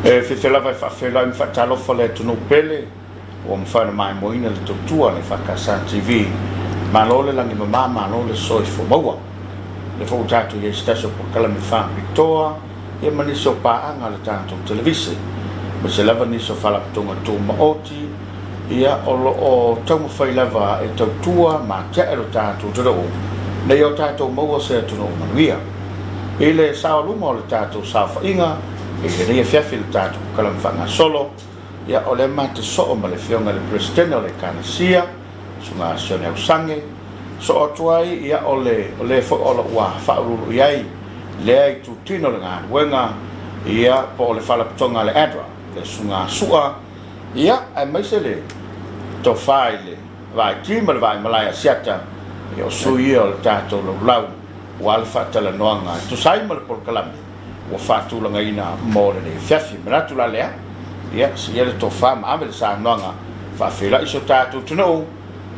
Fefela vai whawhela i whatalofa le tunu pele o mwhana mai moina le tutua le whakasa TV malo le langi mama malo le soifo maua le fo tatu ye stasio Polokalame Victoria ye maniso paanga le tatu televisi ma se lava niso whalapatunga tu maoti ia olo o tau mwhailava e tautua ma tia ero tatu turo nei o tatu maua se tunu manuia ile sao luma o le tatu sao whainga e rea fiafil tatu Polokalame solo ia ole mate so ma le fionga le presidente o le kanisia sunga sione au sange so atuai ia ole fo ola wa faulu iai le ai tutino le ngā wenga ia po le whalapatonga le adra le sunga sua ia ai maisele to faile vai tima le vai malaya siata ia o sui o le tato lo lau wal fatala noanga to sai ma le Polokalame wa fatulanga ina mo le fiafi manatu la lea ia si ele to fa ma ave sa noanga fa fela iso tato tuno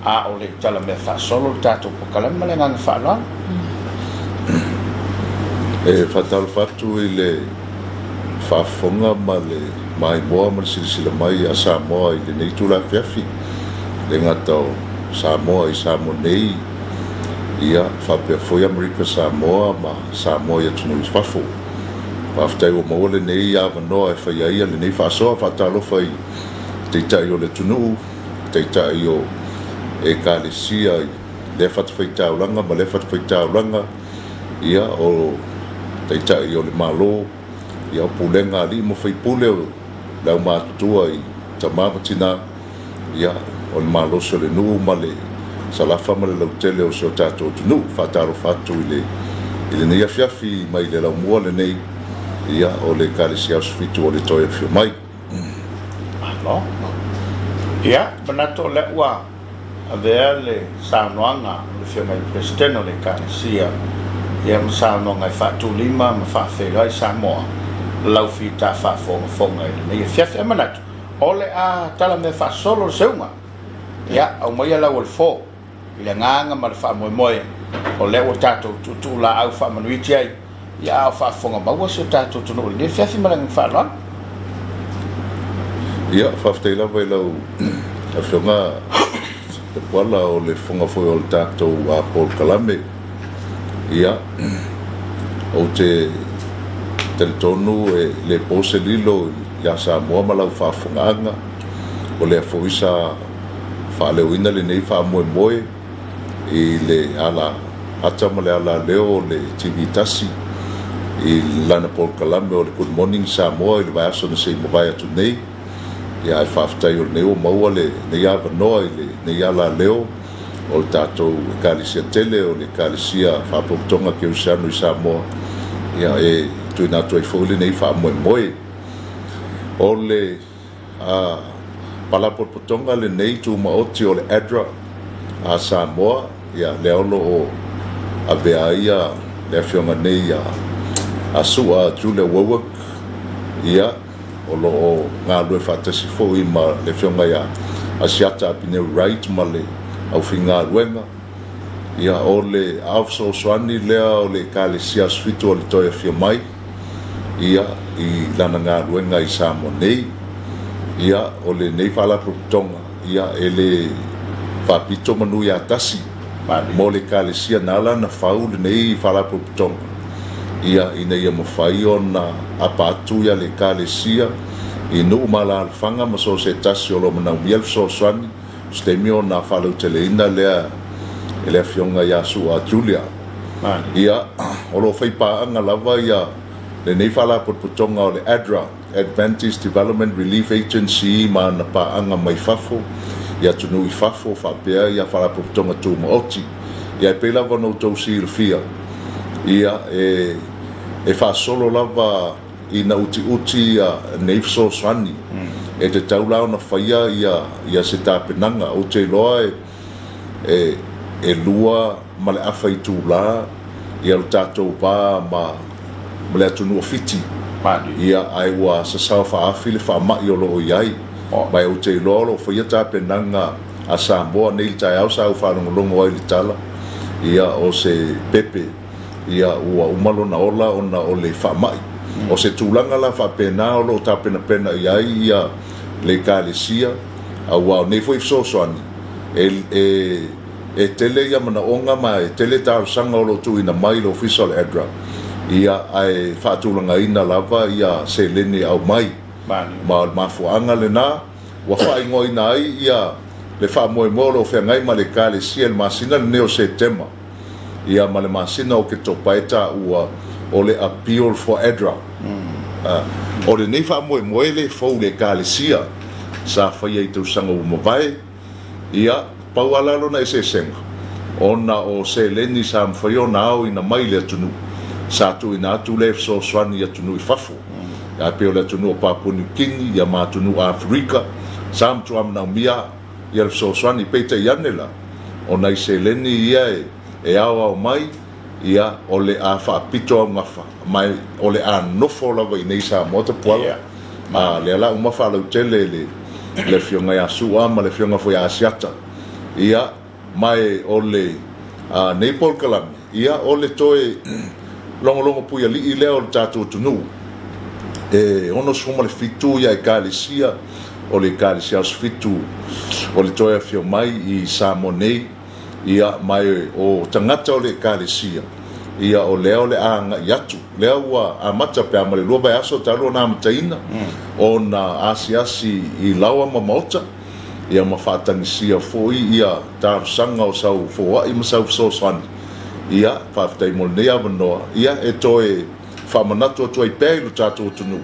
a o le tala me fa solo tato Polokalame le nganga fa no e fatal fatu ile fa fonga male mai boa mal silsila mai a Samoa ile nei tula fiafi le ngata Samoa i Samonei ia fa pe foi America Samoa ma Samoa ia tunu fafo after o mo le nei ava no e fa ia le nei fa so fa talo fa te tai o le tunu te tai o e kalisia le fa te fa langa ma le fa te fa langa ia o te tai o le malo ia pulenga ali mo fa pule la ma tua i tama patina ia o le malo so le nu ma le sala fa ma le tele o so tato tunu fa talo fatu ile nei fiafi mai le la mo le nei ia o le kalisia o sfitu o le toia fio mai no ia banato le ua avea le saunoanga le fio mai presidente o le kalisia ia ma saunoanga i fatu lima ma whawhela i Samoa lau fita whafonga i nei fiafi e manatu o le a tala me whasolo le seunga ia au mai lau o le fo i le nganga ma le whamoemoe o le o tato tutu la au whamanuiti ai ia au whafonga maua se tato tunu le fiafi malang whalon ia whafteila vai lau a whionga wala o le whonga foi o le tato a Polokalame ia o te tonu e le pose lilo ia Samoa ma lau whafonganga o le foisa whaleuina le nei whamoemoe i le ala hata ma le ala leo le TV tasi i lana Polokalame o le Good Morning Samoa i le vai aso na sei mawai atu nei ia e whaftai o le neo maua le nei awa noa i le nei ala leo o le tātou kalisia tele o le kalisia whapotonga ke usiano i Samoa ia e tui nātua i whaule nei whamoemoe o le palapotonga le nei tu maoti o le adra a Samoa ia le olo o a vea ia le fionga nei a sua Julia Wawak ia o lo o ngā lue whatasi fo i ma le fionga ia a siata apine right ma le au whinga luenga ia o le awso swani lea o le kalisia sfitu o le toia fio mai ia i lana ngā luenga i Samoa nei ia o le nei whalaputonga ia e le whapito manu ia tasi mo le kalisia nala na whau le nei whalaputonga ia ina ia mawhai o na apatu ia le kalisia i nuu mala alfanga ma so se tasi o lo manau miel so swani stemi o na whalau tele ina lea e lea fionga ia su a Julia ia o lo whaipaanga lava ia le nei whalaputonga o le ADRA Adventist Development Relief Agency ma na paanga mai fafo ia tunu i fafo whapea ia whalaputonga tu maoti ia e pela wano tau silfia ia e fa solo lava i na uti a neifso swani e te taulao na whaia ia se tāpenanga o te loa e lua ma le awha i tūla ia lo tātou pā ma le atunu o fiti ia ai wa sa sao whaafi le whaamai o loo iai mai o te loa lo whaia tāpenanga a Samoa nei tai au sa au whanongolongo ai li tala ia o se pepe ia ua umalo na ola ona o le whaamai o se tūlanga la whapena o lo tapena pena ia le kālesia au nei foi sosoani e tele ia mana onga mai tele tāusanga o lo tuina mai lo official address ia ai whaatulanga ina lava ia se lene au mai ma mafuanga le nā wa whaingo ina ai ia le whaamoe moro o whengai ma le kālesia le masina le neo se tema ia ma le masina o ke topaeta ua o le appeal for address o le nei whaamoe moe le fau le kālesia sa whaia i tausanga umawai ia paualalo na ese senga ona o se leni sa mwhaio na au ina mai le atunu sa tu ina atu le so swani atunu i fafu ia peo le atunu o Papua New Guinea ia ma atunu Afrika sa mtu amna umia ia le so swani peita ianela ona i se leni ia e au mai ia o le a whaapito au ngafa mai o le a nofo lava i nei sa mota puala le ala umafa lau tele le fionga ya sua ma le fionga foi asiata ia mai o le nei Polokalame ia o le toe longo puia li i leo le tātou tunu ono suma le fitu ia e kālesia o le kālesia o fitu o le toe fio mai i Samoa nei ia mai o tangata o le kālesia ia o leo le anga yatu leo ua amata pe amale lua bai aso talo na amataina o na asiasi i laua mamota ia mawhatangisia foi ia tārsanga o sau foa i masau sosani ia whaftai molnei avanoa ia e toe whamanatu atua i pēlu tātou tunu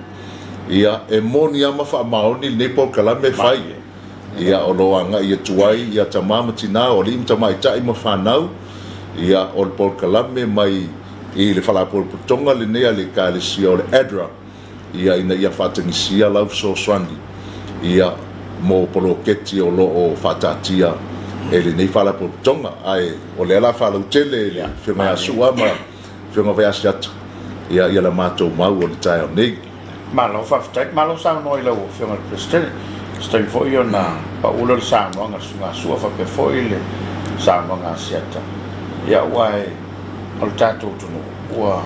ia e moni ama whamaoni nei Polokalame whai ia o loanga ia tuai ia tamamatina o li imtamai tai ma whanau ia o le Polokalame mai i le whalapolopotonga le nea le kālesia o le ADRA ia ina ia whatangisia lau sosani ia mo poloketi o lo o whatatia e le nei whalapolopotonga ai o le ala whalautele le whiunga asua ma whiunga veasiata ia la mātou mau o le tai o nei malo whaftai malo sao noi lau o whiunga presidente stai foi o na paula le sao noanga sunga sua whape foi le sao noanga asiata ia wai al tātou tunu ua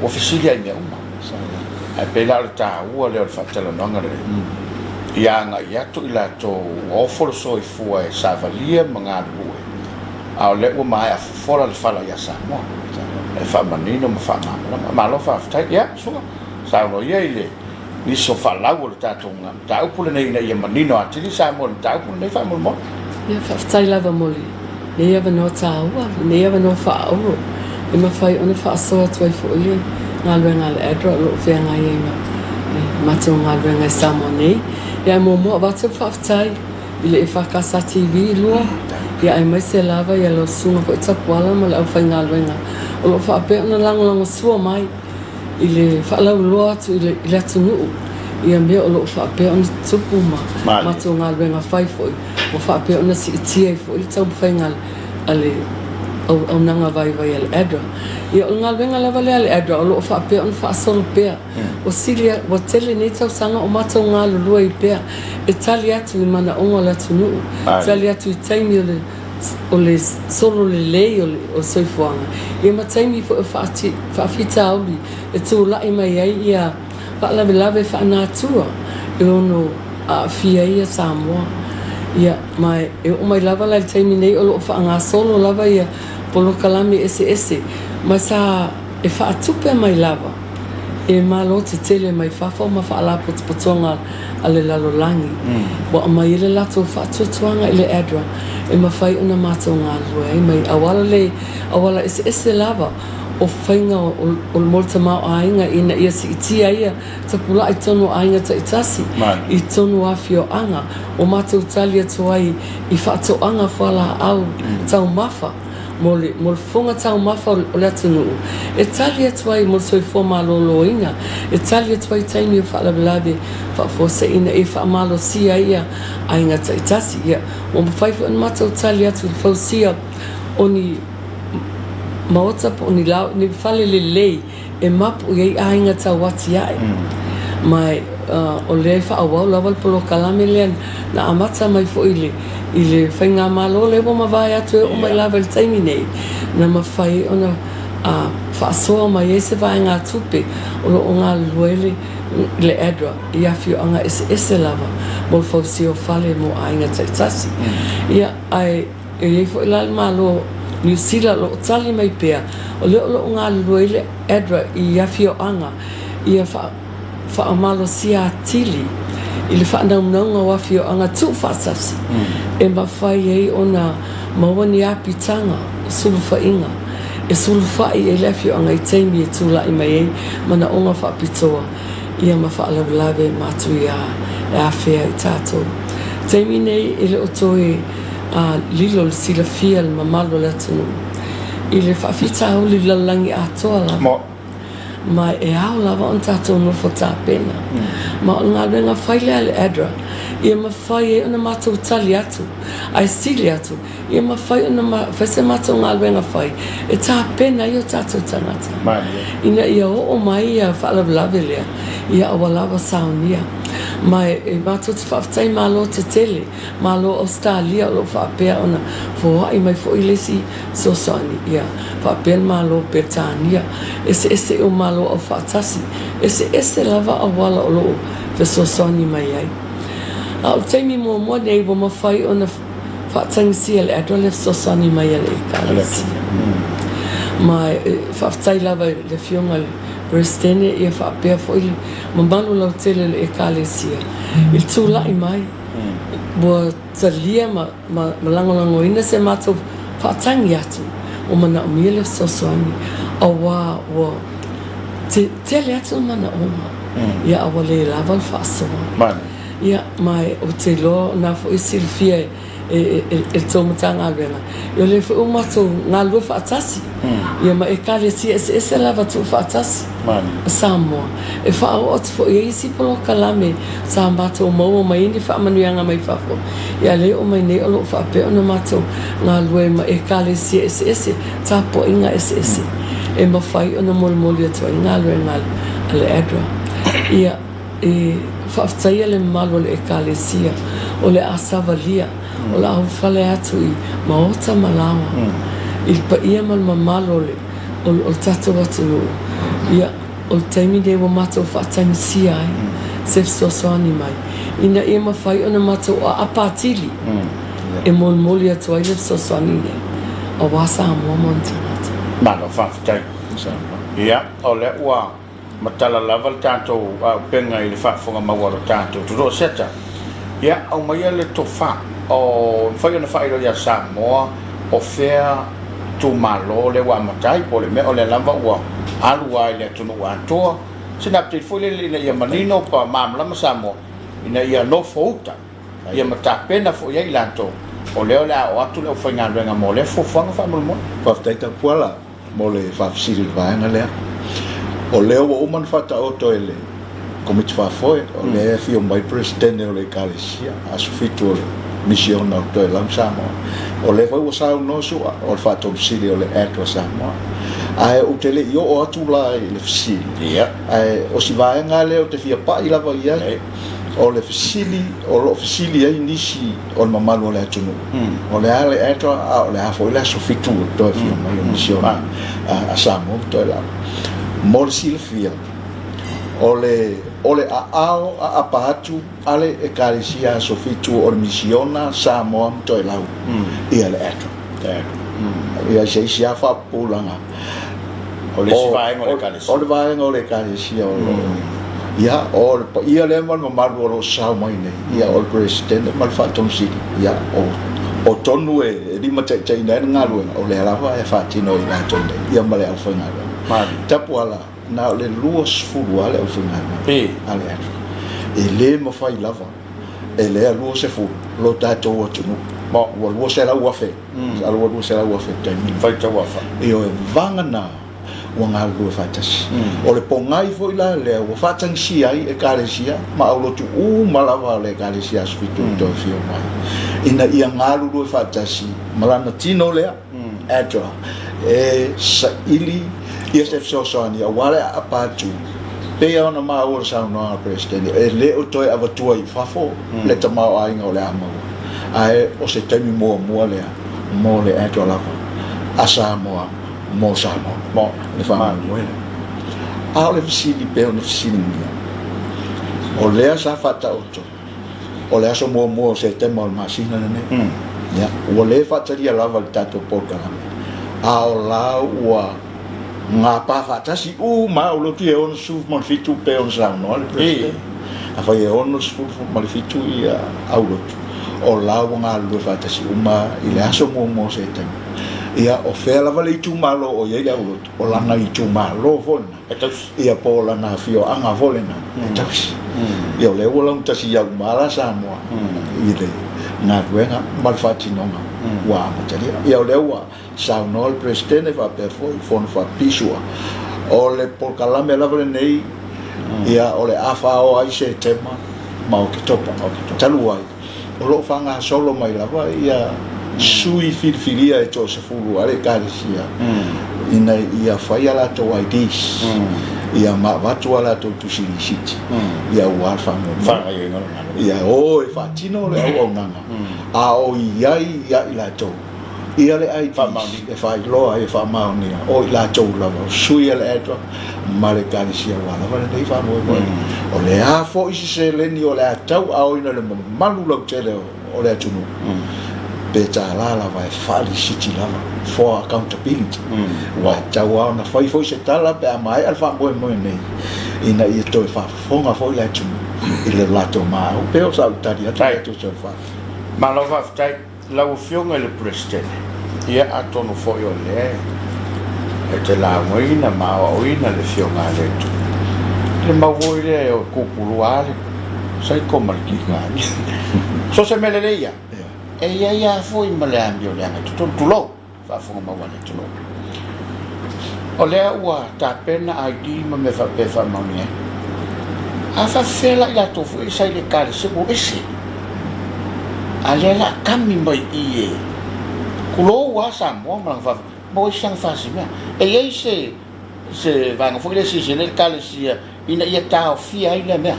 ofisilia i mea uma ai pela le tā ua leo le whatela noanga le ia nga i atu i lato ofolo soi fua e savalia mga lue au le ua mai a fufora le whala ia Samoa e whamanino ma whamamana malo whaftai ia sunga sao no ia i le niso whalau o le tātou ngam tāupule nei na ia manino atili Samoa le tāupule nei whamamona ia whaftai lava moli nei ava no tāua nei ava no whaau e mawhai ona whaasoa tuai fuili ngā luenga le ADRA lo whianga i inga matou ngā luenga i Samoa nei ia mo mo watu whaftai i le EFKS TV lua ia ai mai se lava ia lo sunga po itapuala ma le au whai ngā luenga o lo whaape ona lango sua mai i le whaalau loa atu i le atunuu ia mea o lo whaape ona tupu ma matou ngā luenga whai foi o whaape ona si itia i foi tau whai ngā ale au nanga vai ale ADRA ia o ngā luenga lava le ale ADRA o lo whaape ona whaasolo pea o silia o tele nei tau sanga o matou ngā lulua i pea e tali atu i mana onga le atunuu tali atu i taimi o le solo le lei o soifuanga ia ma taimi fo e whaafita auli e tū lai mai ai ia whaalawe lawe whaanatua e ono a fia ia Samoa ia mai e o mai lava lai taimi nei o lo whaanga solo lava ia Polokalame ese ma sa e whaatupe mai lava e malo te tele mai whawha ma whaalapo te potonga a le lalolangi wa mai ele lato whaatuatuanga i le ADRA e mawhai una mātou ngā lua e mai awala ese lava o whainga o molta mau ainga ina ia si itia ia tapula i tonu ainga ta itasi i tonu awhio anga o mātou tali atu ai i whaatoanga whala au tau mafa mole funga tau mafa o le atunuu e tali atu ai mol soifua malolo inga e tali atu ai taimi o whaalawelawe whaafose ina e whaamalo sia ia ainga ta itasi ia o mawhaifu an mātou tali atu i whausia o ni maota po ni lau ni fale le lei e mapu i ainga tau wati ai mai o le whaawau lawal Polokalame lean na amata mai fo i le whainga malo le wo mawai atu e o mai lawa le taimi nei na mawhai ona whaasoa mai se vai ngā tupe o lo o ngā luele le edra ia fio anga ese lava mo fausi o fale mo ainga taitasi ia ai e fo ilal malo New Zealand lo tali mai pea o le o ngā luele edra ia fio anga ia fa amalo sia tili i le whaanaunga wafio anga tu whaasasi e mawhai ei ona mawani apitanga sulu whainga e sulu whai e lefio anga i teimi e tūla i mai ei mana onga whaapitoa ia ma whaalawalawe mātu i a whea i tātou teimi nei i le oto e lilo le sila fia le mamalo le atunu i le whaafita au li lalangi atoa lava ma e au lava on tātou nofo tāpena ma o ngā renga whaile ale adra ia ma whai e ona mātou tali atu ai sili atu ia ma whai ona whese mātou ngā renga whai e tāpena i o tātou tangata ina ia o mai ia whaalawalawe lea ia awalawa saunia ma e mātou te whaafitai mālo te tele mālo Australia o lo whaapea ona fōai mai fo i lesi sosani ia whaapea mālo Betania ese o mālo o whaatasi ese lava awala o lo fe sosani mai ai a o teimi mua nei wa mawhai ona whaatangisia le adwa le sosani mai ale e kālisia ma whaafitai lava le fionga le Prestene ia whaapea fo ili mamanu lau tele le e kālesia il tūlai mai bua talia ma langolango ina se mātou whaatangi atu o mana o miele sosoani a wā tele atu mana oma ia awa le lava le whaasoa ia mai o te loa nā fo isi le fia e tōmatanga awenga ia le fo umatou ngā lua whaatasi ia ma e kālesia ese lava tō whaatasi Samoa e whaau atu fo i isi Polokalame sa mātou maua mai ni whaamanuianga mai whafo ia le o mai nei o lo whaape ona mātou ngā lue ma e kālesia ese tāpo inga ese e mawhai ona moli atu i ngā lue ngā ale adra ia e whaaftaia le malo le e kālesia o le asavalia o le au whale atu i maota malawa i pa ia mal mamalo le o tatou atu ia o le taimi nei wa mātou whaatangisia ai se sosoani mai ina ia mawhai ona mātou a apatili e moli atu ai le sosoani nei o wasa mua montangata Mana whaafitai ia o le ua matala lava le tātou penga i le whaafonga maua le tātou turo seta ia au mai le tofa o whai ona whairo ia Samoa o whea tu malo le wa matai po le me o le lava ua alu ai le tunu antoa sina te foi le ina ia malino pa mamla Samoa ina ia no fouta ia matapena fo ia ilanto o leo la o atu le whainga renga mo le fofanga fa mo pa taita puala mo le fa fsiri vaina le o leo o man fata o to ele Komiti Faamisionare o le fio mai presidente o le Kalesia asufitu o le Missionary to lang Samoa o le foi sa no su o fa to fsiri o le etro Samoa ai o tele io o atu la le fsiri ia ai o si vaenga le o te fia pa ila va ia o le fsili o lo fsili ai nisi o mamalu le tunu o le ale etro o le afo ile asufitu to fio mai o Missionary a Samoa to la mol silfia ole ao a apatu ale e Kalesia sofitu o Missionary Samoa to lau ia le eto ia sei sia fa pulanga o le sivaenga o le Kalesia o le vaenga o le Kalesia ia o ia le mal malu o sa mai nei ia o president mal fa tonsi ia o tonu e di mate china ngalu o le lava e fa tino i la tonde ia male al fanga tapuala na le luas fulu ale o funga ale e le mo fai lava e le luas se fu lo tato o tunu mo o luas era o fe al o luas era o fe tani fai tawa fa e o vanga na o nga lu fatas o le pongai foi la le o fatang si ai e Kalesia ma o lo tu malava le Kalesia sfitu to fio mai ina ia ngalu lu fatas malana tino le adra e sa ili EFKS Samoa wale apatu pe ona ma o sa no president e le o toi avatua I fafo le tama ai ngo le amo ai o se temi mo le adra lava a Samoa mo Samoa mo le Faamamoina a o le fisili pe o le fisilingia o lea sa faataoto o le aso mo se tema o le masina lenei ya ua lē faatalia lava le tatou Polokalame a o la ua ngā pā faatasi ma o lotu e ono sufu ma le fitu pe o le saunoa le presidente a fai e ono sufu ma le fitu i au lotu o la ua ngā lue faatasi ma i le aso mo se tema ia o fea lava le itu malo o ia au lotu o langa itu malo volna ia po lana fio anga volna tausi ia o le ua lau tasi iau mala Samoa i le ngā ruenga malfatinonga wa amataria ia o le ua saunoa le presidente fa pe fon fa pisua o le Polokalame lava le nei ia o le afao ai se tema ma o ke topa talu ai o lo fanga solo mai lava ia sui filfilia e Josefulu ale kalisia ina ia fai ala to IDs ia ma watu ala to tusilisiti ia ua fanga ia o e fatino le au nganga a o ia ila to ia le ai e fai loa e fa maunia o ila to lava sui ala eto ma le kalisia wala wala nei fa mo o le a fo isi se leni o le atau a o ina le malu lau tele o le atunu beta la vai fali city lava for accountability wa tawa na fai foi se tala pe mai alfa mo nei ina i to fa fonga foi la tu ile lato ma o pe o sa utaria tai to se fa ma lo va tai la o fionga le presidente ia atono foi o le e te la moina ma o ina le fionga le tu le ma voi le o kupuluale sai como ki ngani so se meleleia e ia foi maleambi o leanga tulo fa fonga ma wale tulo o lea ua tapena ID ma me fa pe fa maunia a fa fela ia to foi sai le kare se bo ese a lela kami mai ie kulo wa Samoa ma fa bo sang fa si me e ia se va foi le si le kale si ina ia ta fia ile me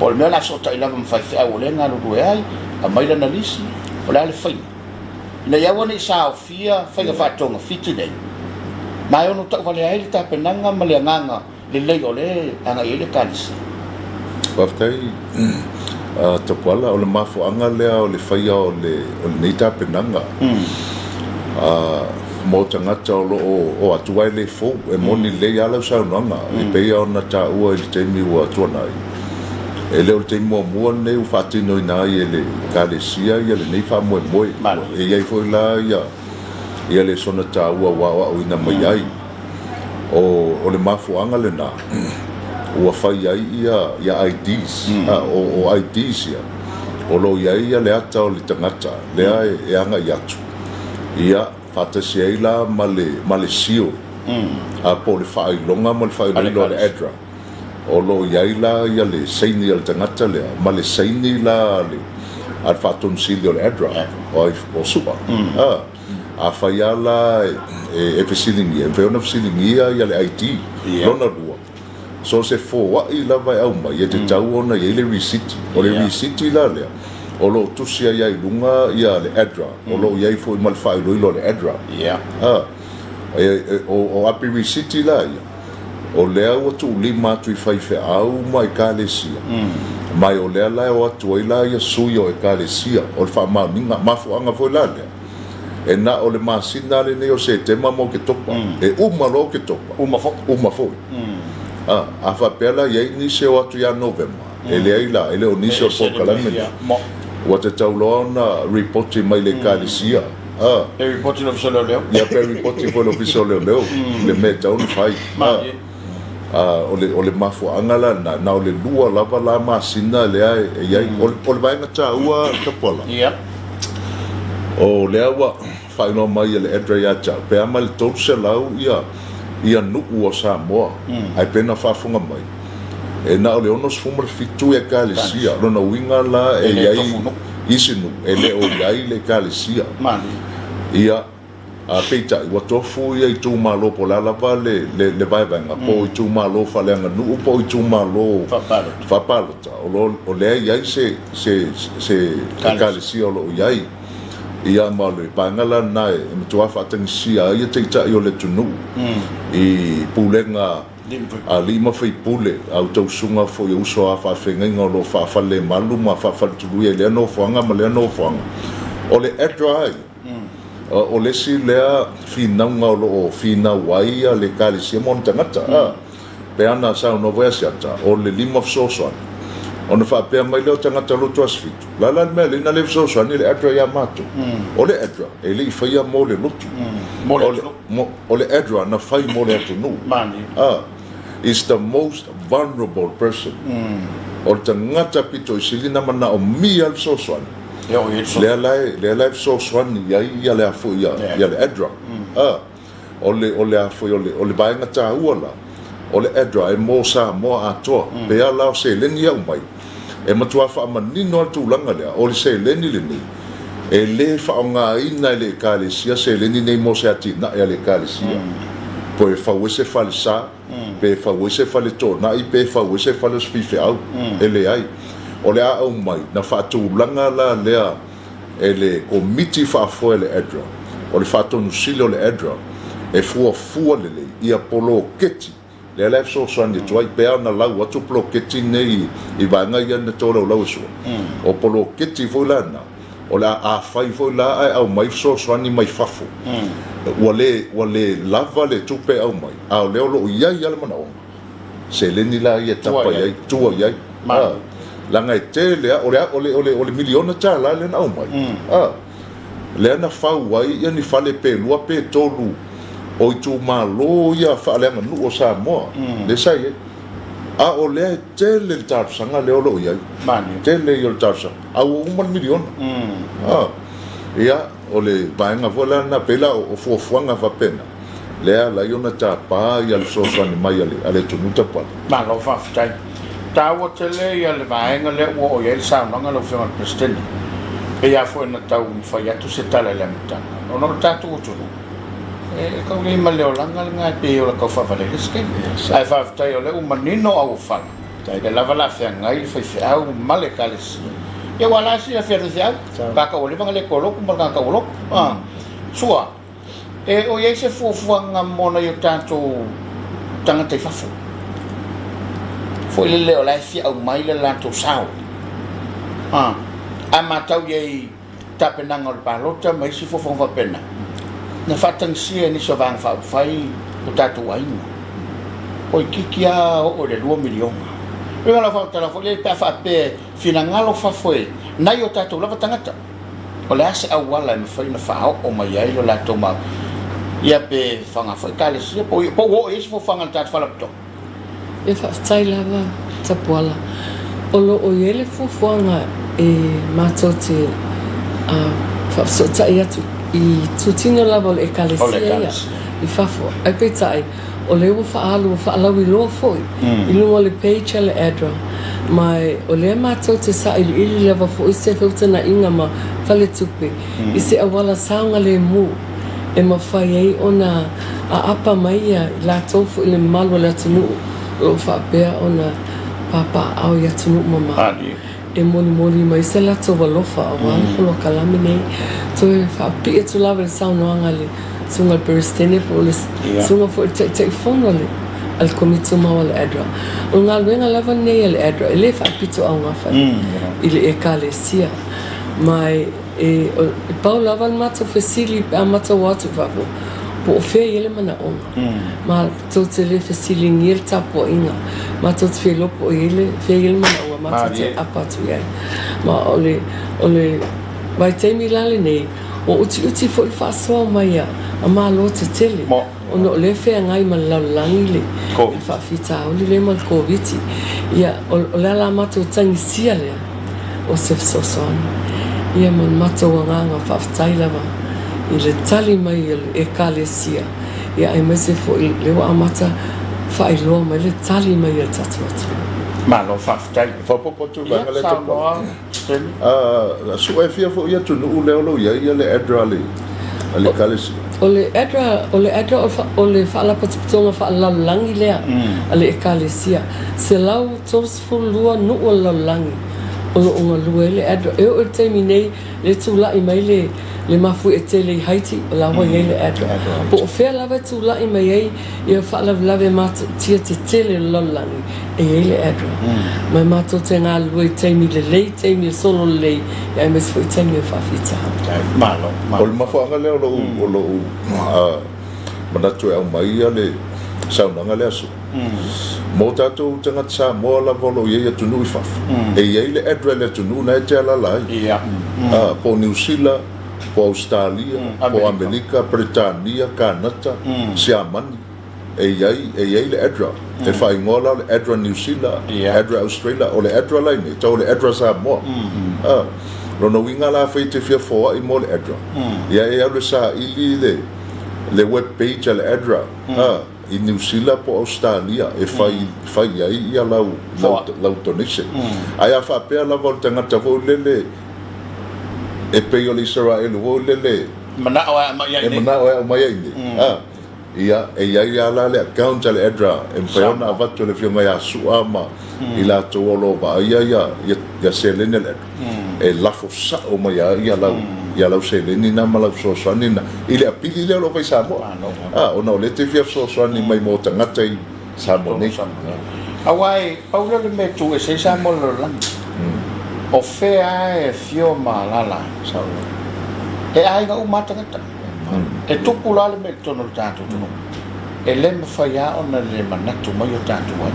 por me la sota ila me fa fa o le ngalo ai a mai la nalisi o le fai na ia woni sa fia fai ga fatonga fitu dei mai ono ta vale ai ta penanga ma le nganga le le o le anga ile kalisi waftai to pala o le mafu anga le o le fai o le nei ta penanga mo tangata o atuai le fo e moni le ala sa nanga e pe ona ta ua i te mi wa tuanai e leo te mua nei u fatino ina i le kalesia i le nei fa moe e iai foi la ia le sona ta ua wa o ina mai ai o le mafuanga le na ua fai ai ia IDs o IDs ia o lo ia le ata o le tangata le e anga i atu ia fatasi ai la ma le sio a po le fai longa ma le fai longa le edra o lo iaila ia le seini al tangata le ma le seini la le al fatum silio le edra o supa a faiala e fesilingi e veona fesilingi ia le IT lona rua so se fo wa i la vai au mai e te tau ona ia le receipt o le receipt la le o lo tusia ia i lunga ia le edra o lo ia i fo i mal fai lo le edra o api receipt la ia o lea ua tuulima atu i faifeʻau ma ekalesia mai o lea lae o atu ai la ia sui o ekalesia o le faamauniga mafuaga foi la lea e na o le masina lenei o se tema mo ke topa e uma lo ke topa uma foi a faapea la iai nisi o atu ia novema e leai la e le o nisi o Polokalame ua te tauloa ona reporti mai le ekalesia e reporti lo fisolo leo ia pe reporti foi lo fisolo leo le me taunu fai o le mafuaga lana na o le lua lava la masina lea e iai o le vaega taua tapola o lea ua faailoa mai le edra ia tau pea ma le tolu selau ia nuu o Samoa ai pena faafoga mai e na o le ono sefuma le fitu e ekalesia lona uiga la e iai isinu e le o iai le ekalesia ia a peita ua tofu ia i tumālo po la lava le vaevaega po i tumālo faleaga nuu po i tumālo faapalota o lea iai se ekalesia o loo iai ia ma le pangala nai e tua fa tangsia ia te ta yo le tunu I pulenga a lima fai pule au tau sunga fo yo so a fa fenga ngolo fa fa le malu ma fa fa tu le no fanga ma le no fanga o le edrai o le si le fina ngolo o fina wai le kali si montangata pe ana sa no vai siata o le lima so so ona fa pe mai le tangata lo to asfit la me le na le so so ni le edrai ya mato o le edra e le fa ya mo le lutu o le edra na fai mo le tunu mani is the most vulnerable person. O te ngata pito isilina mana o mi al sosuan. Le alai sosuan ia le afu ia le edra. O le afu o le bainga ta uala. O le edra e mo sa mo atoa. Pe ala o se leni au mai. E matua fa manino al tūlanga lea. O le se leni leni. E le fa o ngā ina le kālesia se leni nei mo se ati na e le kālesia. Po e fa wese falisa. Pe fa wese fale to na I pe fa wese fale sfife au ele ai o le a au mai na fa tu langa la lea ele komiti fa fo ele edra o le fa tonu silo le edra e fu le ia poloketi le life so so ni toi pe na la wa tu poloketi nei I vanga ia na to lo so o poloketi fo lana o la a fai fo la ai au mai so so ni mai fafo wale lava le tupe au mai au leo lo ia ia le mana o se le ni la ia tapa ia tua ia la ngai te le ole miliona ta la le au mai le na fa wai ia ni fale pe lua pe tolu o tu malo ia fa le nganu o sa mo le sai o le te le tar sanga le lo ia mani te le yo tar sa au 1 miliona ia o le bainga vola na pela o fofuanga va pena lea la yona ta pa ia le sofa ni mai ale tunuta pa ma lo fa ftai ta wo tele ia le bainga le o ia sa nga lo fa president e ia fo na tau fa ia tu se tala le mta no ta tu tu e ka ngi ma le langa nga pe o la ka fa vale ske ai fa ftai o le un manino au fa e la vala fa ngai fa au male kalis ia wala si a fere sia ba ka ole bangale ko lo ko ka lo sua e o ye se fu nga mona yo tanto tanga te fafu foi le o la fi au mai le la to sao a matau ye tapenanga o palota mai si fu va pena na fatang si ni so vang fa fai o tatu ai o kikia o le 2 miliona Pega la fa tala foi pe fa pe finangalo fa foi na yo tatu la tangata o le ase awala me foi na fa o mai ai lo la toma ia pe fanga foi kale si po o is fo fanga tat fa la to e fa tai lava tapola o lo o yele fu fanga e matoti fa so tai atu I tutino lava e kale si I fa fo ai pe tai o le ua faalu faalawi loa foi I luma le page le edra mai o le mātou te sa ili lewa foi se feutana inga ma fale tupe I se awala saunga le mu e mawhai ei ona a apa maia I la tofu I le malu le atunu o whaapea ona papa au I atunu mama e moni mai se la tova lofa a wala Polokalame nei to e whaapi e tu lawa le saunoanga le sunga peristene polis sunga for te phone wale al komiti ma le edra o nga luenga lava nei le edra ele fa pito au nga fa ile e kalesia mai e pau lava mata facili a mata watu fa po fe ele mana on ma to te le facili ngir tapo inga ma to te lo po ele fe ele mana o mata te apatu ya ma ole vai te mi lale nei o uti fo fa so mai a malo te tele o no le fe ngai ma la langi le fa fita o le mal Komiti ia o la la mato tangi sia le o se so son ia man mato nga fa ftai lava I le tali mai e kalesia ia ai mese fo le wa mata fa I lo mai le tali mai e tatu ma lo fa ftai fa po tu ba le to su e fia fo ia tu no le lo ia le edra le kalesia o le edra o le fala patonga fa la langi lea ale e kalesia se lau tos fulua no o la langi o nga lue le edra e o terminei le tula I mai le mafu e tele i Haiti o la wa le adra po o fea lava tu la i mai ai ia fa lava ma tia te tele lolangi e le adra mai ma to te nga lui te mi le lei te mi solo le ia mes fu te mi fa fita malo o le mafuanga leo lo manatu e au mai le saunanga le asu mo tatou tangata Samoa la volo ia tunu i fafu e ia le adra le tunu na e te ala lai po New Zealand po Australia po Amerika Britania Kanata Siamani e iai le adra e whaingola le adra New Zealand adra Australia o le adra lai ne tau le adra Samoa Rono winga la fai te fia foa i mo le adra ia e au le sa ili le web page le adra i New Zealand po Australia e fai ai ia lau tonise ai a whapea la vol tangata vo lele e peo le Israel vo lele manao a mai ai ia e ia la le account le adra e peona avatu le fionga ia suama i la tolo ba ia selene le e lafo sa o mai ia lau selene na malau so sanina ile apili le lo vai Samoa ona le te fia so sani mai mo tangata i Samoa ne awai paula le me tu e se Samoa lo lang o fea e fio malala e ai ga umata ngata e tupu la le me tono tatu tono e le mafaya ona le manatu mai o tatu ai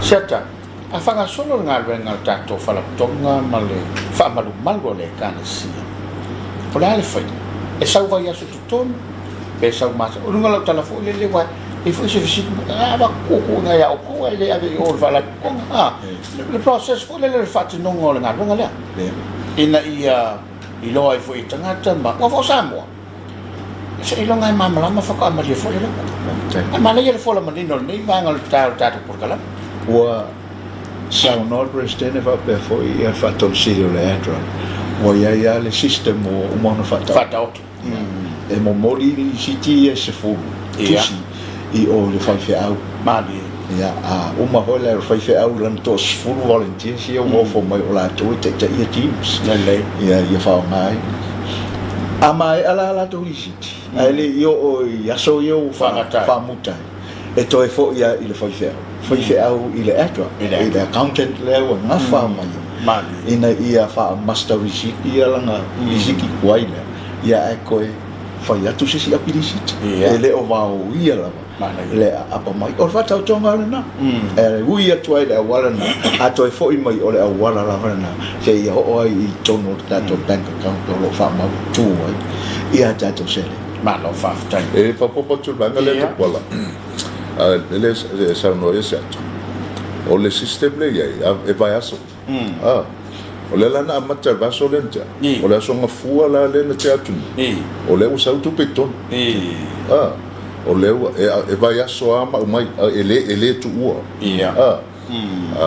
seta a fanga solo nga renga tatu fala tonga male fa malu malgo le kana si o le fai e sau vai asu tuton pe sau masa o nga la telefone le wa e foi se visita ba ko nga ya o ko le ave o fala ko le process foi le fatti non o nga renga le ina ia i loa i foi tangata ma wa fo Samoa se ilo ngai mamala ma faka ma le foi le ma le le foi ma no nei va ngal tatu Polokalame wa sa no presidente va per foi ia fatto il sito le adra wa ia le system o mona fatto e mo moli i siti e se fu i o le fai fe au mali ia uma hola le fai fe au lan tos fu volunteers ia o fo mai o la to te ia teams le ia fa mai amai ala to siti ele io o ia so io fa muta e to e fo ia i le fai au i le adra i le accountant le nga fa mai mali ina ia fa master risiki ia langa risiki kuaile ia e koe fai atu sisi apirisiti ele o vao ia lava le apa mai o fa tau tonga na e ui atu ai le awala na ato e foi mai o le awala lava na se ia o ai i tono tato bank account o lo fa mau tu ai ia tato sele malo fa tai e fa popo tu banga le pola ele sa no ese o le system le ia e vai aso o le lana amata vaso lenta o le songa fua la le na te atu o le usa tu peton o le e vai aso ama mai ele tu ua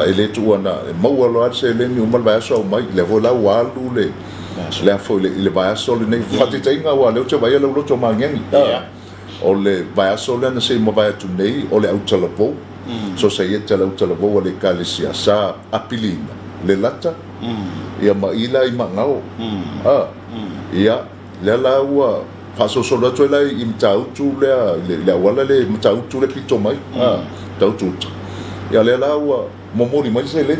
ele tu ua na mau alo se le ni umal vai aso mai le vola walu le fo le vai aso le nei fati tainga wa le te vai le lo to mangengi o le vai aso le na se mo vai tu nei o le utalapo so se ia utalapo o le kalisia sa apilina le lata ia maila i mangao ia le la ua faso solo to la i mtau tu le wala le mtau tu le pito mai tau tu ia le la ua momori mai se le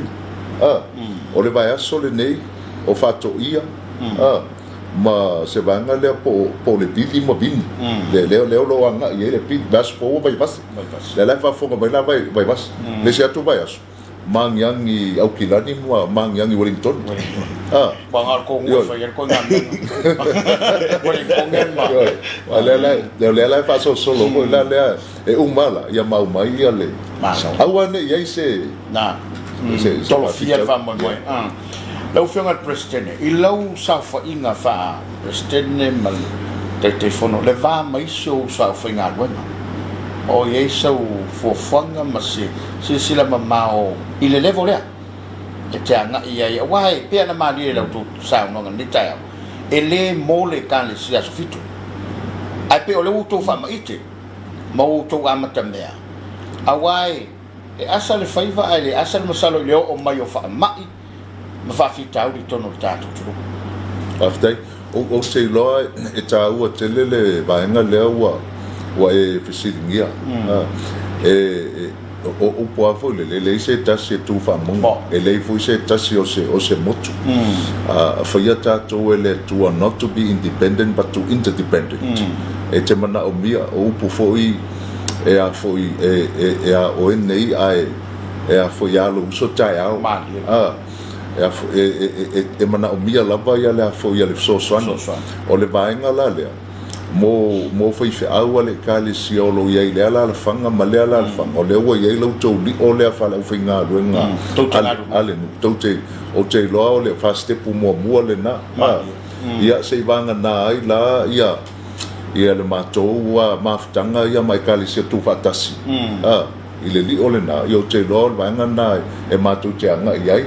o le vai aso le nei o fato ia ma se vanga le po le pili mo bin le lo anga ia le pili bas po vai bas le la fa fonga vai la vai bas le se atu vai aso mangiangi au kilani mo mangiangi Wellington bangal ko ngo fa yer ko ngam Wellington ma le fa solo mo la e umala ya mau mai ya le awane ia se na tolo fia fa mo lau whionga presidente i lau sa fa inga fa presidente mal te fono le va mai so sa fa inga wena o ye so fofanga masi sila mamao i le level lea te anga ia wai pe na mali lau tu sa no ngi tai ele mole kan le sia so fitu ai pe o le uto fa mai te mo to amata mea awai e asal faiva ai le asal masalo le o mai o fa mai ma fa fitau di tono tatu tu aftai o se loa e ta ua tele le vaenga lea ua e fesilingia o poa foi le se tasi e tu whamunga e le foi se tasi o se motu whaia tātou e le tua not to be independent but to interdependent e te mana o mia o upu foi e a foi e a o nei ai e a foi alo uso tai au e mana o mia lava ia le a foi ale sosoana o le vaenga la lea mo foi fe au ale kale si o lo ia ile ala la fanga ma le ala la fanga o le ua ia lo to li o le fa la finga luenga ale no tote o te lo o le fa step mo le na ia se vanga na ai la ia le mato wa maftanga ia mai kale si tu fatasi ile li o le na yo te lo vanga na e mato te anga ia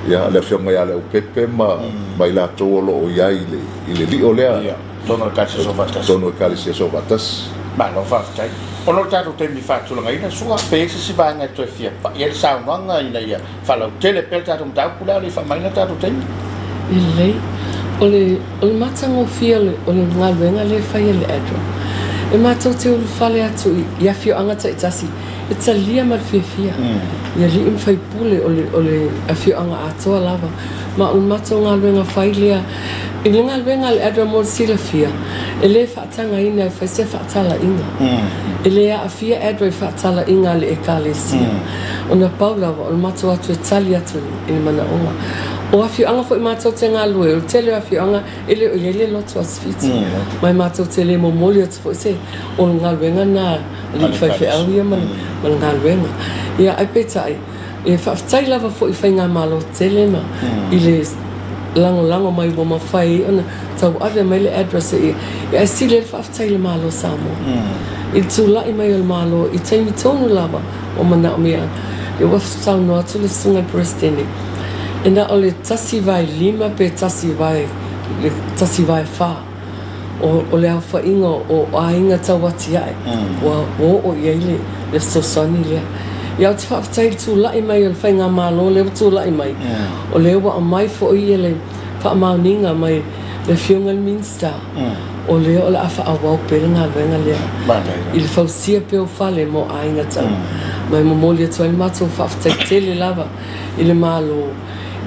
ia le fionga ia le pepe mai la to lo ia ile li o le tono kalisi sovatas tono kalisi sovatas ma no fa tai ono tato te mi faccio la ina sua pese si va nga to fia pa ia sa nga ina ia fa lo tele per tato mta kula le fa mai na tato te ile ole matango fia ole nga venga le fa ile adro e mato te fa le atu ia fio anga te tasi it's a lia mal fia ia li im fai pule ole a fio anga ato lava ma un mato nga venga fa ile Inga venga le adra mo sila fia. Ele fatanga ina fa se fatala inga. Ele a fia adra fatala inga le ekalesia. Ona paula o mato atu talia tu in mana onga. O afi anga fo mato tenga lue, o tele afi anga ele o yele lotu asfiti. Mai mato tele mo molio fo se o nga venga na li fa fe awia man nga venga. Ia ai petai. E fa taila fo i fainga malo tele ma. Ile lango mai bo mafai ona tau ave mai le address e sile fa taile malo Samoa il tula i mai el malo i taimi tonu lava o mana mia e wa tau no atu le sunga presidente e na ole tasi vai lima pe tasi vai fa o le afa ingo o ainga tawati ai o yele le sosani le ia te whaafatai tūlai mai o le whainga malo, le tūlai mai. O le wa mai fo i le whaamauninga mai le Whiunga Minster. O le awha awau pere ngā luenga lea. I le whausia peo whale mo ainga tau. Mai mo moli atu ai mato whaafatai tele lava i le malo.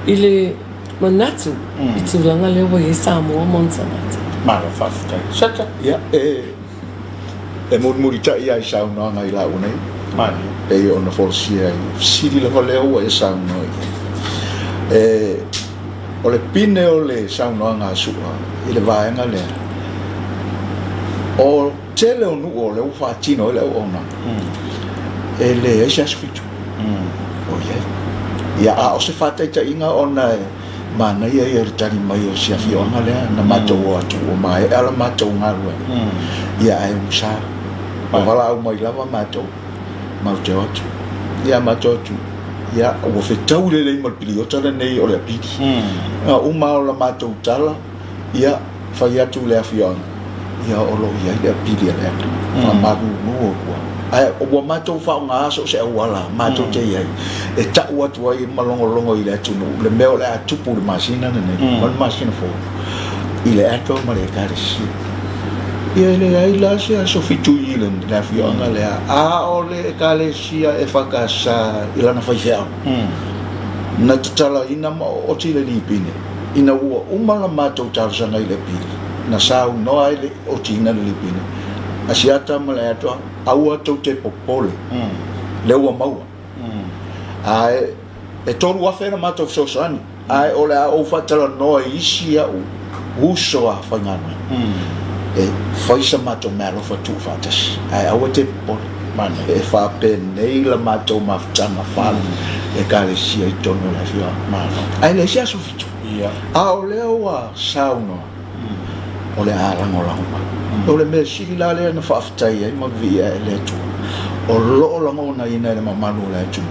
I le manatu i tūlanga le wa i Samoa montanata. Malo whaafatai. Sata? Ia, e murmurita ia i saunanga i lau nei. Mani. E ona forsia siri la leo e saunoi o le pine o le saunanga sua i le vaenga le o tele onu o le fatino le ona e le e fitu o ia a o se fata ta inga ona mana ia ia tani mai o sia fiona le na mato o atu o mai ala mato ngaru ia ai usa o vala o mai lava mato Mautotu. Ia matotu. Ia o fe tau le mal piliota le nei o le piki. O ma la matou tala. Ia fa ia tu le afion. Ia o lo ia le pili le. Fa magu no ko. Ai o matou fa nga so se wala matou te ia. E ta wa tu ai malongo i le tunu. Le meo le atupu le masina ne. Mal masina fo. Ile ato male karisi. Ia le ai la se so fitu ilen la fiona le a ole kalesia e fakasa ilana faifea na tala ina o tile li pine ina ua umala matou tarsanga ile pili na sau no ai le o tina le pine asiata mala ato aua to te popole le ua maua ai e tolu wa fera matou sosani ai ole a o fatala no isia uso a fangana e faisa mato mero fa tu fatas ai awate por man e fa penei la mato maftanga fa e kale si ai tono la fia ma ai le sia so fitu ia a o le wa sauno o le ara ngola o le me si la le na fa ftai ai ma via le tu o lo la ngona ina le mamanu la tu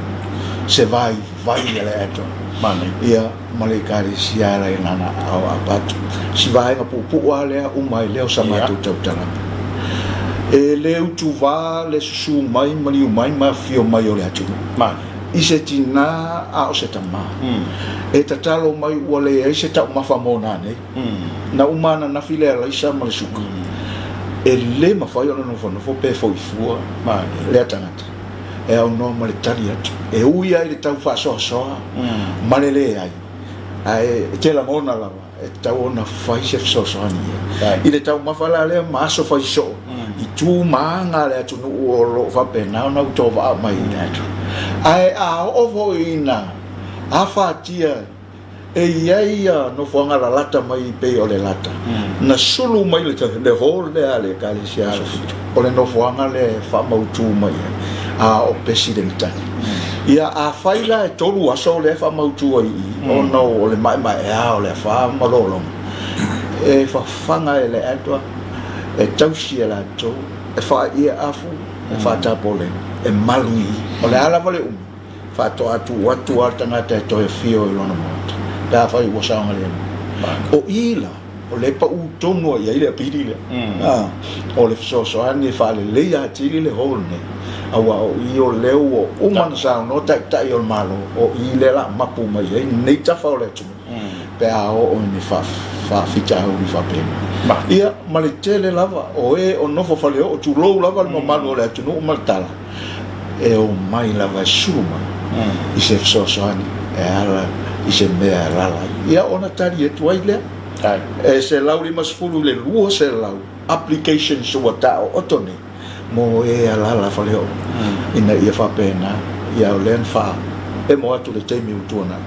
se vai le eto mane ia male kare siara ina na au abatu si vai nga pupu ale umai leo samatu tautana e leu tu va le su mai mali umai ma fio mai ole atu ma i se tina a o se tama e tatalo mai ua le ai se tau mawhamona nei na umana na file ala isa ma le suka e le mawhai ona nofo pe foifua le atangata e au no ma le tali atu e ui ai le tau whaasoa ma le le ai e te la mona lava e tau ona whai se fisosoani i le tau mawhala le maaso whai so i tū maanga le atu nu o lo whapena ona utova a mai le atu ai a ovo ina a whatia e iaia no whanga la lata mai pe o le lata na sulu mai le hol le ale kalisia o le no whanga le whamautu mai a o presidenta ia a whaila e tolu aso le whamautu ai o no o le mai o le whamalolong e whawhanga e le atua e tausi e la tō e wha ia afu e wha tapole e malui o le ala vale wha to atu tangata e to e fio i lona mota da whai wasaonga le o ila o le pa utono ia ile piri le o le fisosoani e wha le leia atili le holne awa o i o leo o umana sao no tai o malo o i le la mapu mai e nei tafa o le tunu pe a o ni fa fita o ni fa pena ia maletele lava o e o nofo fale o tu lo lava mo malo le tunu maltala e o mai lava suma i se fisosoani e ala i se mea rala ia ona tari e tuai lea e se lau li masfulu le luo se lau application sua tao otone mo e ala fale o ina ia fa pena ia o len fa e mo atu le teimi utuana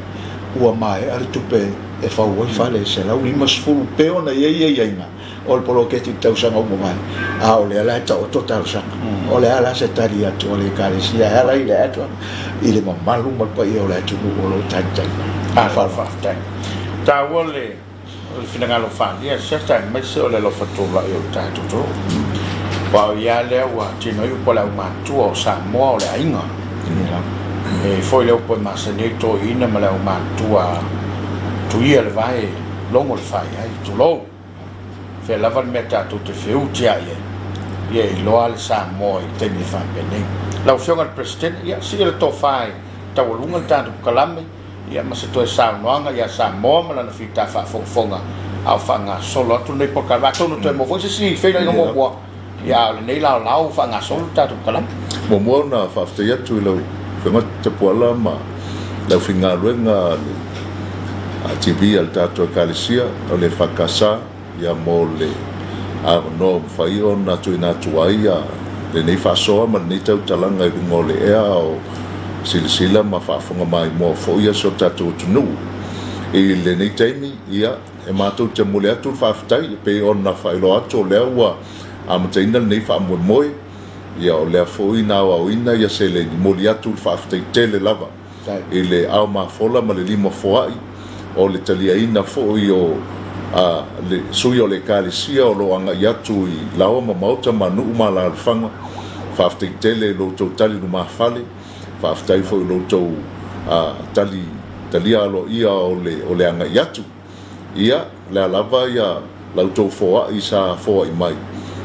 ua mai ale tupe e fa ua fale se lau li masfulu pe ona ia inga o le poloketi tausanga mo mai a o le ala ta o total sanga o le ala se tari atu o le kalisia ala ile atu ile mamalu mal pa ia o le atu o lo tantai a fa tai ta wole o finanga lo fa ia se tai mai se o le lo fatola o tatu to pa ia le wa tino yu pola matua o Samoa o le ainga e foi le po masaneto ina mala o matua tu ia le vai longo le fai ai tu lo fe lava le meta tu te feu tia ye lo al Samoa i te ni fa bene la opción al presidente ia si le to fai ta volunga tanto Polokalame ia ma se to Samoa ia Samoa mala na fita fa fonga au fanga solo tu nei Polokalame tu no te mo foi si fe le mo bo ia le nei lao fanga solo tanto Polokalame mo na fa fte tu lo fenga te pola ma la finga luenga a TV al tato kalisia o le fakasa ia mo le a no fai ona tu ina tuaia le nei fa so ma nei tau talanga i ngole ea o silsila ma fa fonga mai mo fo ia so tato tunu e le nei taimi ia e matou te mole atu fa ftai pe ona fa lo ato le wa a mtaina nei fa mo moi ia o le fo ina o ina ia se le mole atu fa ftai tele lava e le au ma fola ma le limo foai o le talia ina fo io a le sui o le kalisia o lo anga yatu i lawa ma mauta manu ma la fanga fa ftai tele lo to tali no ma fale fa ftai fo lo to talia lo ia o le anga yatu ia la lava ia la to fo i sa fo i mai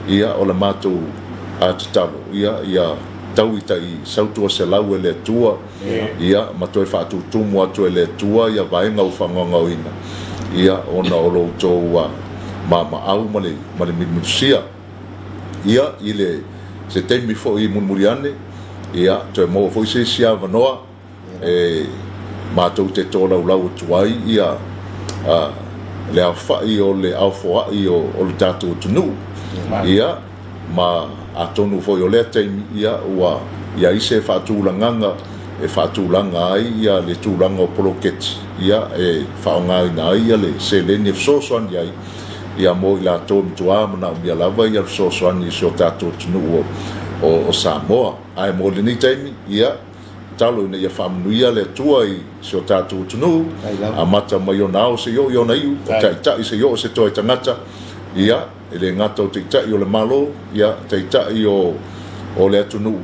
ia o le mato a talo ia tau i sautu o se lau ele tua ia mato e fatu tumu atu ele tua ia vaenga ufanga ina ia ona o lo toa ma au male minusia ia ile se temi fo i murmuriane ia to mo fo se sia vanoa e mato te tola lau tuai ia le afa i o le alfoa i o le tatu tunu ia ma atonu fo yo le temi ia wa ia ise fatulanga e fatulanga ia le tulanga o poloketi ia e faunga ina ia le se le ni sosoan ia mo la to tua na ia lava ia sosoan i so tato tunu o Samoa ai mo le ni temi ia talo ne ia famnuia le tua i so tato tunu a mata mai ona se yo na iu ta se yo se to tangata ia ele ngato te tai o le malo ia te tai o le atunu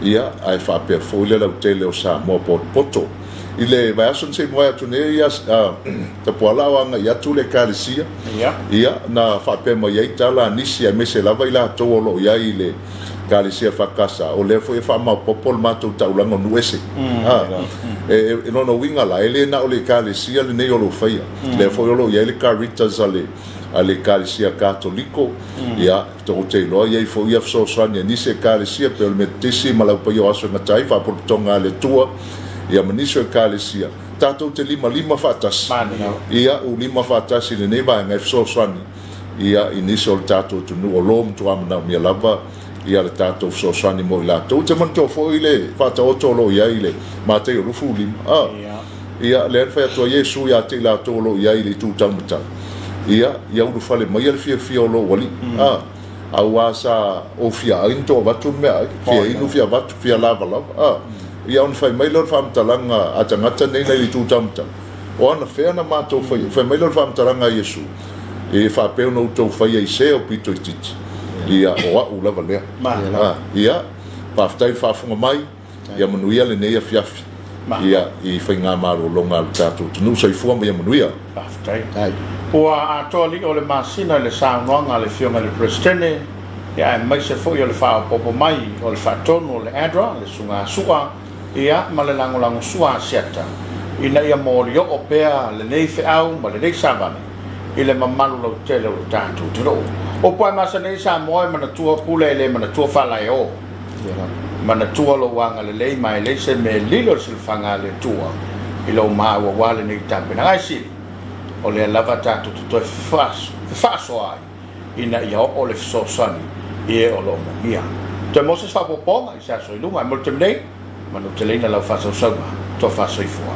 ia ai fa pe fo le lau te leo Samoa poto ile vai ason se moa tu ne ia te poala wanga ia tu le kalisia ia na fa pe mo ia tala nisi a mese lava ila to lo ia ile kalisia fa kasa o le fo e fa ma popol ma tu taulanga nuese e no winga la ele na o le kalisia le ne o lo faia le fo lo ia le caritas ale kalisia katoliko ia to te lo ia fo ia so sania nisi kalisia pe o metisi ma la po yo aso na tai fa por tonga le tua ia maniso kalisia tatou te lima fatas ia u lima fatas le ne va ngai so sani ia initial tatou tu no lom tu amna mi lava ia le tatou so sani mo la to te man to fo ile fata o to lo ia ile ma te o fu lim ia le fa to Yesu ia te la to lo ia ile tu tamta ia u fale mai le fia lo wali au asa o fia into vatu me fia inu fia vatu fia lava ia on fai mai lor fam talanga a tangata nei nei tu tamta o ana fea na mato fai mai lor fam talanga Yesu e fa pe no to fai ai se o pito titi ia o u lava le ia pa ftai fa funga mai ia manuia le nei fiafi ia i fai nga maro longa tatu tu sai fu mai manuia pa ftai o a toli o le masina le saunga le fionga le prestene ia mai se fo le fa popo mai o le fa tono le adra le sunga sua ia malelango sua seta ina ia morio o pea le nei fe au ma le nei savana ile mamalu lo tele o tatu tro o pa masa nei Samoa mana tua pule le mana tua fala o mana tua lo wanga le lei mai le se me lilo sil fanga le tua ilo ma wa wale nei tampe na ai o le lava tatu to faso ai ina ia o le so sani e o lo mia te moses fa poponga isa so ilunga mo te nei manu te leina lau faso sama to faso i fua